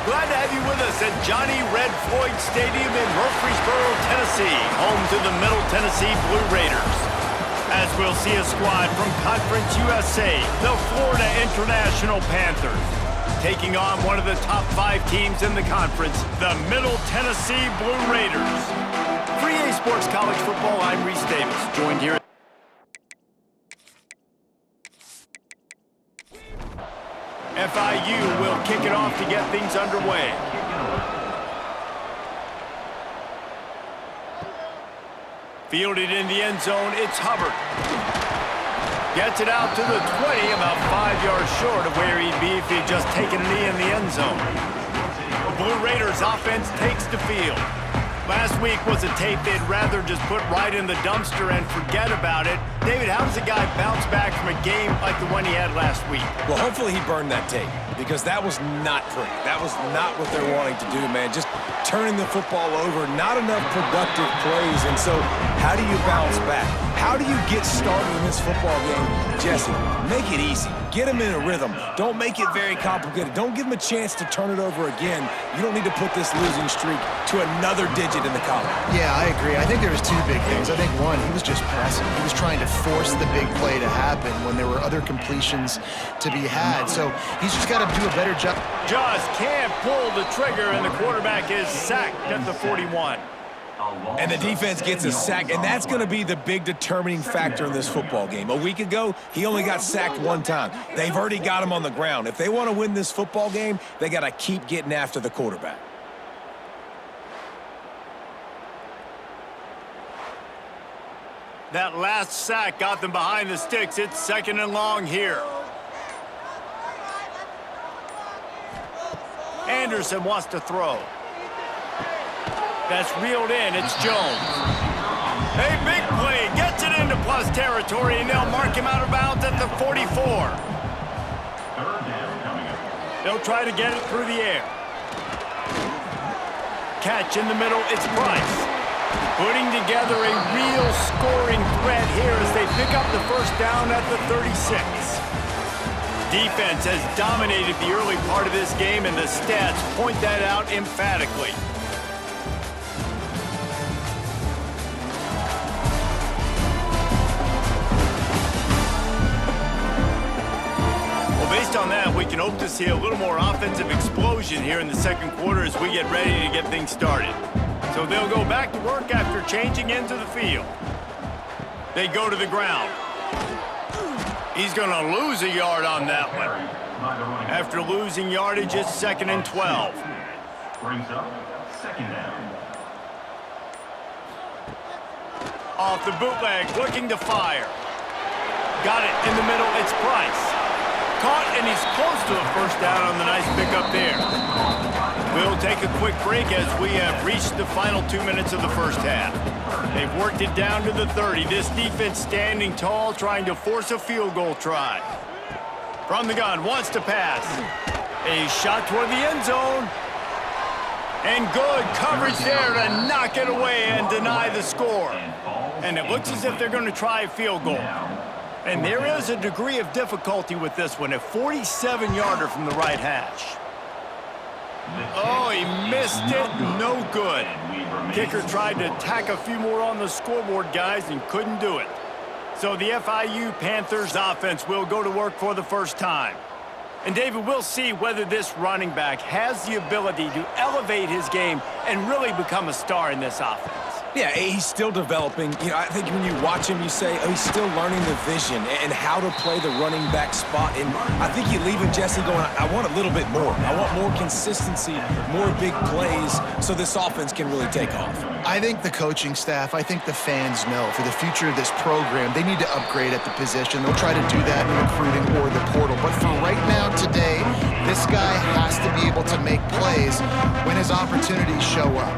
Glad to have you with us at Johnny Red Floyd Stadium in Murfreesboro, Tennessee, home to the Middle Tennessee Blue Raiders. As we'll see a squad from Conference USA, the Florida International Panthers, taking on one of the top 5 teams in the conference, the Middle Tennessee Blue Raiders. For EA Sports College Football, I'm Reese Davis, joined here. FIU will kick it off to get things underway. Fielded in the end zone, it's Hubbard. Gets it out to the 20, about 5 yards short of where he'd be if he'd just taken a knee in the end zone. The Blue Raiders offense takes the field. Last week was a tape they'd rather just put right in the dumpster and forget about it. David, how does a guy bounce back from a game like the one he had last week? Well, hopefully he burned that tape, because that was not pretty. That was not what they're wanting to do, man. Just turning the football over, not enough productive plays. And so how do you bounce back? How do you get started in this football game? Jesse, make it easy. Get him in a rhythm. Don't make it very complicated. Don't give him a chance to turn it over again. You don't need to put this losing streak to another digit in the column. Yeah, I agree. I think there was 2 big things. I think one, he was just pressing. He was trying to force the big play to happen when there were other completions to be had. So he's just got to do a better job. Just can't pull the trigger, and the quarterback is sacked at the 41. And the defense gets a sack, and that's going to be the big determining factor in this football game. A week ago, he only got sacked 1 time. They've already got him on the ground. If they want to win this football game, they got to keep getting after the quarterback. That last sack got them behind the sticks. It's 2nd and long here. Anderson wants to throw. That's reeled in. It's Jones. A big play. Gets it into plus territory, and they'll mark him out of bounds at the 44. They'll try to get it through the air. Catch in the middle. It's Price. Putting together a real scoring threat here as they pick up the first down at the 36. Defense has dominated the early part of this game, and the stats point that out emphatically. Based on that, we can hope to see a little more offensive explosion here in the second quarter as we get ready to get things started. So they'll go back to work after changing into the field. They go to the ground. He's going to lose a yard on that one. After losing yardage, it's 2nd and 12. Brings up 2nd down. Off the bootleg, looking to fire. Got it in the middle, it's Price. Caught, and he's close to a first down on the nice pickup there. We'll take a quick break as we have reached the final 2 minutes of the first half. They've worked it down to the 30. This defense standing tall, trying to force a field goal try. From the gun, wants to pass. A shot toward the end zone. And good coverage there to knock it away and deny the score. And it looks as if they're going to try a field goal. And there is a degree of difficulty with this one, a 47-yarder from the right hash. Oh, he missed it. No good. Kicker tried to tack a few more on the scoreboard, guys, and couldn't do it. So the FIU Panthers offense will go to work for the first time. And, David, we'll see whether this running back has the ability to elevate his game and really become a star in this offense. Yeah, he's still developing. You know, I think when you watch him, you say, oh, he's still learning the vision and how to play the running back spot. And I think you leave him, Jesse, going, I want a little bit more. I want more consistency, more big plays, so this offense can really take off. I think the coaching staff, I think the fans know for the future of this program, they need to upgrade at the position. They'll try to do that in recruiting or the portal. But for right now, today, this guy has to be able to make plays when his opportunities show up.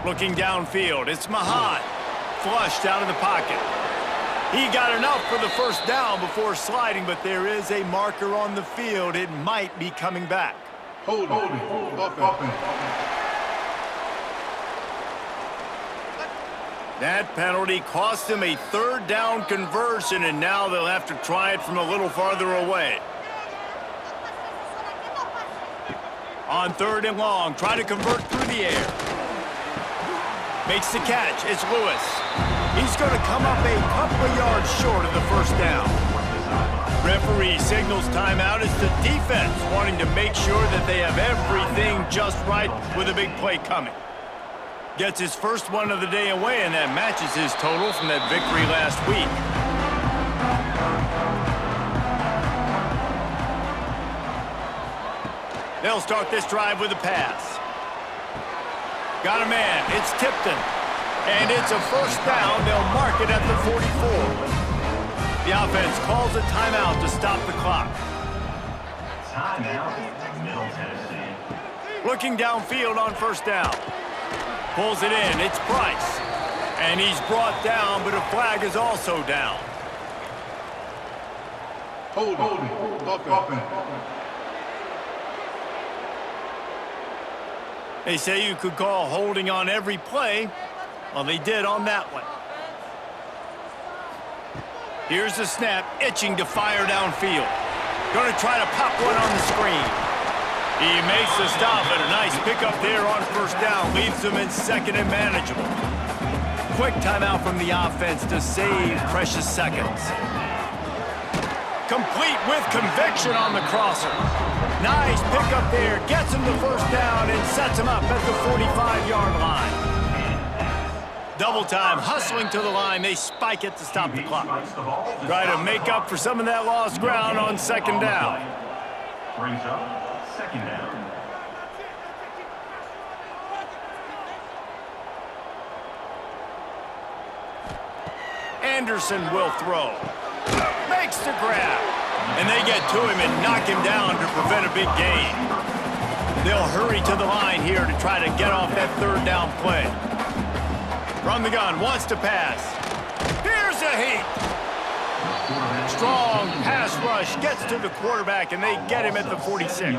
Looking downfield, it's Mahan. Flushed out of the pocket. He got enough for the first down before sliding, but there is a marker on the field. It might be coming back. Hold it. That penalty cost him a 3rd down conversion, and now they'll have to try it from a little farther away. On 3rd and long, try to convert through the air. Makes the catch. It's Lewis. He's going to come up a couple of yards short of the first down. Referee signals timeout as the defense wanting to make sure that they have everything just right with a big play coming. Gets his first one of the day away, and that matches his total from that victory last week. They'll start this drive with a pass. Got a man. It's Tipton. And it's a first down. They'll mark it at the 44. The offense calls a timeout to stop the clock. Timeout, Middle Tennessee. Looking downfield on first down. Pulls it in. It's Price. And he's brought down, but a flag is also down. Hold it. They say you could call holding on every play. Well, they did on that one. Here's the snap, itching to fire downfield. Going to try to pop one on the screen. He makes the stop, but a nice pickup there on first down. Leaves them in 2nd and manageable. Quick timeout from the offense to save precious seconds. Complete with conviction on the crosser. Nice pickup there. Gets him the first down and sets him up at the 45-yard line. Double time, hustling to the line. They spike it to stop the clock. Try to make up for some of that lost ground on 2nd down. Brings up 2nd down. Anderson will throw. Makes the grab. And they get to him and knock him down to prevent a big gain. They'll hurry to the line here to try to get off that 3rd down play. From the gun, wants to pass. Here's a heat. Strong pass rush gets to the quarterback, and they get him at the 46.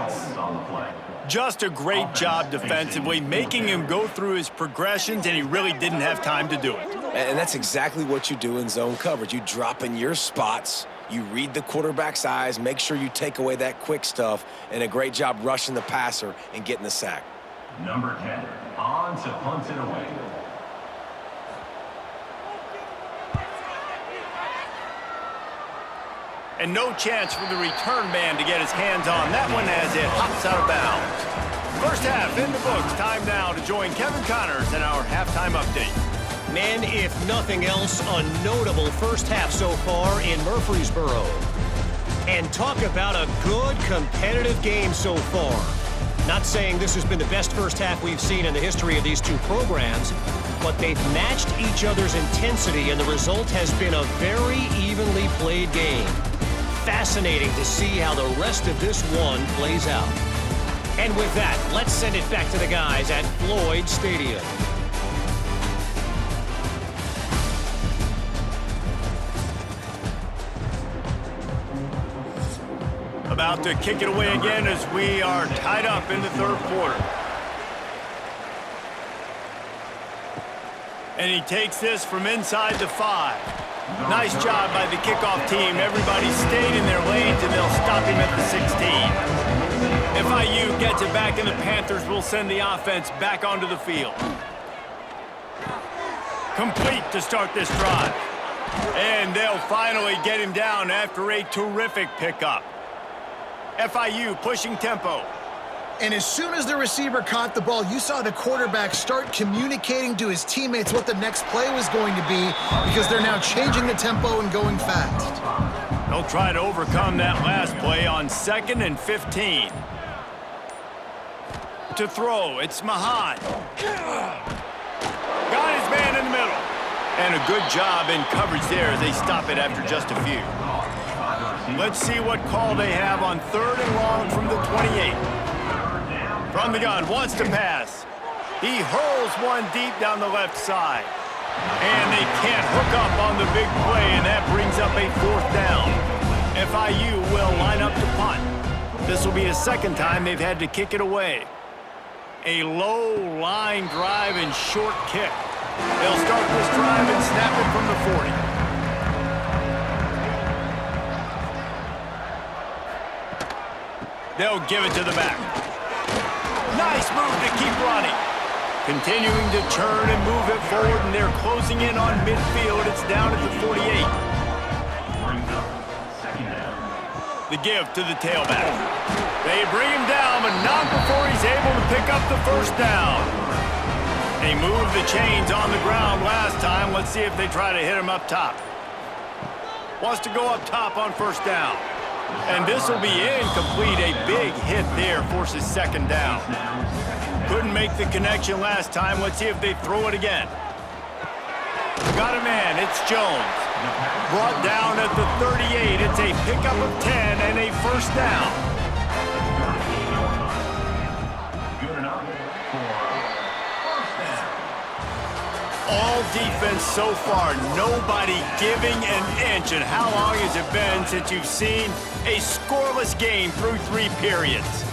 Just a great job defensively, making him go through his progressions, and he really didn't have time to do it. And that's exactly what you do in zone coverage. You drop in your spots, you read the quarterback's eyes, make sure you take away that quick stuff, and a great job rushing the passer and getting the sack. Number 10, on to punt it away. And no chance for the return man to get his hands on that one as it hops out of bounds. First half in the books. Time now to join Kevin Connors in our halftime update. Man, if nothing else, a notable first half so far in Murfreesboro. And talk about a good competitive game so far. Not saying this has been the best first half we've seen in the history of these two programs, but they've matched each other's intensity, and the result has been a very evenly played game. Fascinating to see how the rest of this one plays out. And with that, let's send it back to the guys at Floyd Stadium. About to kick it away again as we are tied up in the 3rd quarter. And he takes this from inside the 5. Nice job by the kickoff team. Everybody stayed in their lanes, and they'll stop him at the 16. FIU gets it back, and the Panthers will send the offense back onto the field. Complete to start this drive. And they'll finally get him down after a terrific pickup. FIU pushing tempo. And as soon as the receiver caught the ball, you saw the quarterback start communicating to his teammates what the next play was going to be, because they're now changing the tempo and going fast. They'll try to overcome that last play on 2nd and 15. To throw, it's Mahan. Got his man in the middle. And a good job in coverage there as they stop it after just a few. Let's see what call they have on 3rd and long from the 28. From the gun, wants to pass. He hurls one deep down the left side. And they can't hook up on the big play, and that brings up a 4th down. FIU will line up to punt. This will be a 2nd time they've had to kick it away. A low line drive and short kick. They'll start this drive and snap it from the 40. They'll give it to the back. Nice move to keep running. Continuing to turn and move it forward, and they're closing in on midfield. It's down at the 48. Brings up second down. The give to the tailback. They bring him down, but not before he's able to pick up the first down. They moved the chains on the ground last time. Let's see if they try to hit him up top. Wants to go up top on first down. And this will be incomplete. A big hit there forces second down. Couldn't make the connection last time. Let's see if they throw it again. Got a man. It's Jones. Brought down at the 38. It's a pickup of 10 and a first down. Good enough for first down. All defense so far. Nobody giving an inch. And how long has it been since you've seen a scoreless game through 3 periods?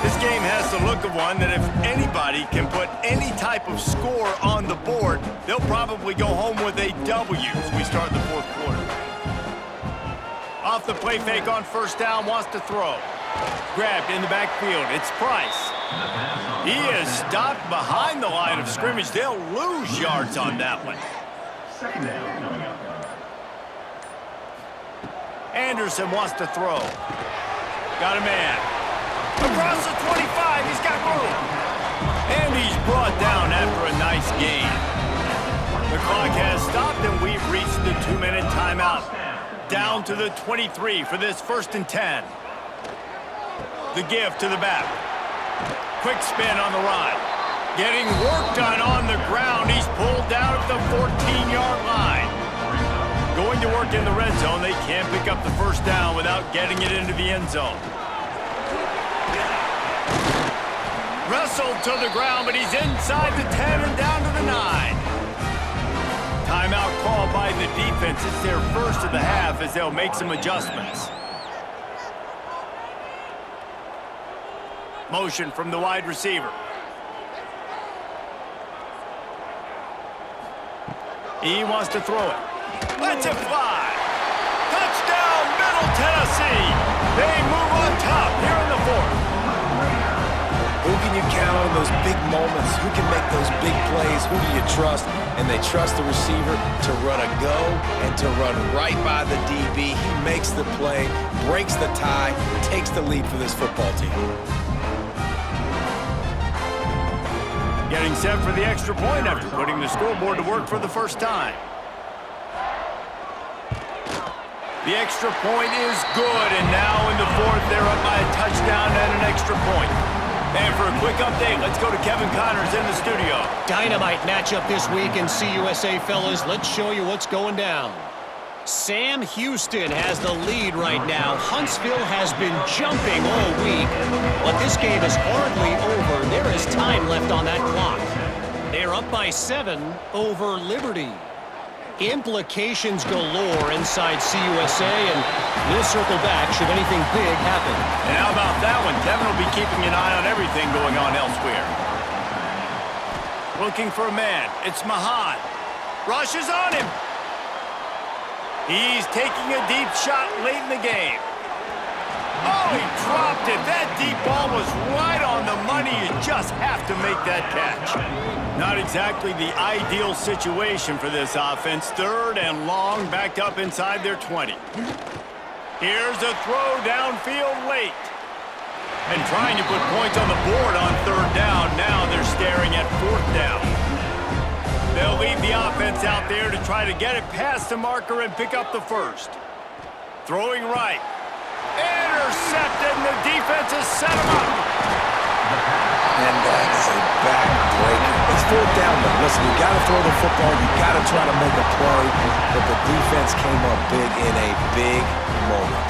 This game has the look of one that if anybody can put any type of score on the board, they'll probably go home with a W as we start the fourth quarter. Off the play fake on first down, wants to throw. Grabbed in the backfield, it's Price. He is stopped behind the line of scrimmage. They'll lose yards on that one. Second down coming up. Anderson wants to throw. Got a man. Across the 25, he's got room. And he's brought down after a nice gain. The clock has stopped and we've reached the 2-minute timeout. Down to the 23 for this 1st and 10. The give to the back. Quick spin on the run. Getting work done on the ground. He's pulled down at the 14-yard line. Going to work in the red zone. They can't pick up the first down without getting it into the end zone. Wrestled to the ground, but he's inside the 10 and down to the 9. Timeout called by the defense. It's their first of the half as they'll make some adjustments. Motion from the wide receiver. He wants to throw it. Lets it fly. Touchdown, Middle Tennessee. They move on top here in the 4th. Who can you count on those big moments? Who can make those big plays? Who do you trust? And they trust the receiver to run a go and to run right by the DB. He makes the play, breaks the tie, takes the lead for this football team. Getting set for the extra point after putting the scoreboard to work for the first time. The extra point is good, and now in the 4th, they're up by a touchdown and an extra point. And for a quick update, let's go to Kevin Connors in the studio. Dynamite matchup this week in CUSA, fellas. Let's show you what's going down. Sam Houston has the lead right now. Huntsville has been jumping all week, but this game is hardly over. There is time left on that clock. They're up by 7 over Liberty. Implications galore inside CUSA, and we'll circle back should anything big happen. And how about that one? Kevin will be keeping an eye on everything going on elsewhere. Looking for a man. It's Mahan. Rushes on him. He's taking a deep shot late in the game. Oh, he dropped it. That deep ball was right on the money. You just have to make that catch. Not exactly the ideal situation for this offense. 3rd and long, backed up inside their 20. Here's a throw downfield late. And trying to put points on the board on 3rd down. Now they're staring at 4th down. They'll leave the offense out there to try to get it past the marker and pick up the first. Throwing right. Intercepted, and the defense has set him up. And that's a back-breaker. It's 4th down, though. Listen, you got to throw the football. You got to try to make a play. But the defense came up big in a big moment.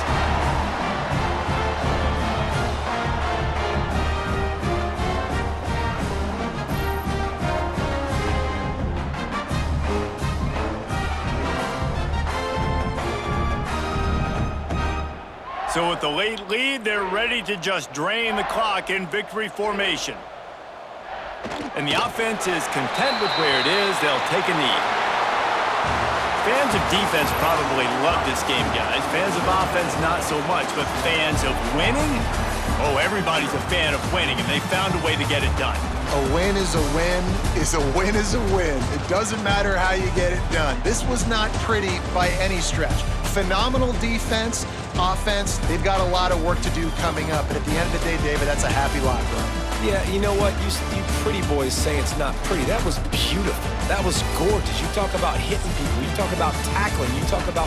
So with the late lead, they're ready to just drain the clock in victory formation. And the offense is content with where it is. They'll take a knee. Fans of defense probably love this game, guys. Fans of offense, not so much. But fans of winning? Oh, everybody's a fan of winning, and they found a way to get it done. A win is a win is a win is a win. It doesn't matter how you get it done. This was not pretty by any stretch. Phenomenal defense, offense. They've got a lot of work to do coming up. And at the end of the day, David, that's a happy lot for them. Yeah, you know what? You pretty boys say it's not pretty. That was beautiful. That was gorgeous. You talk about hitting people. You talk about tackling. You talk about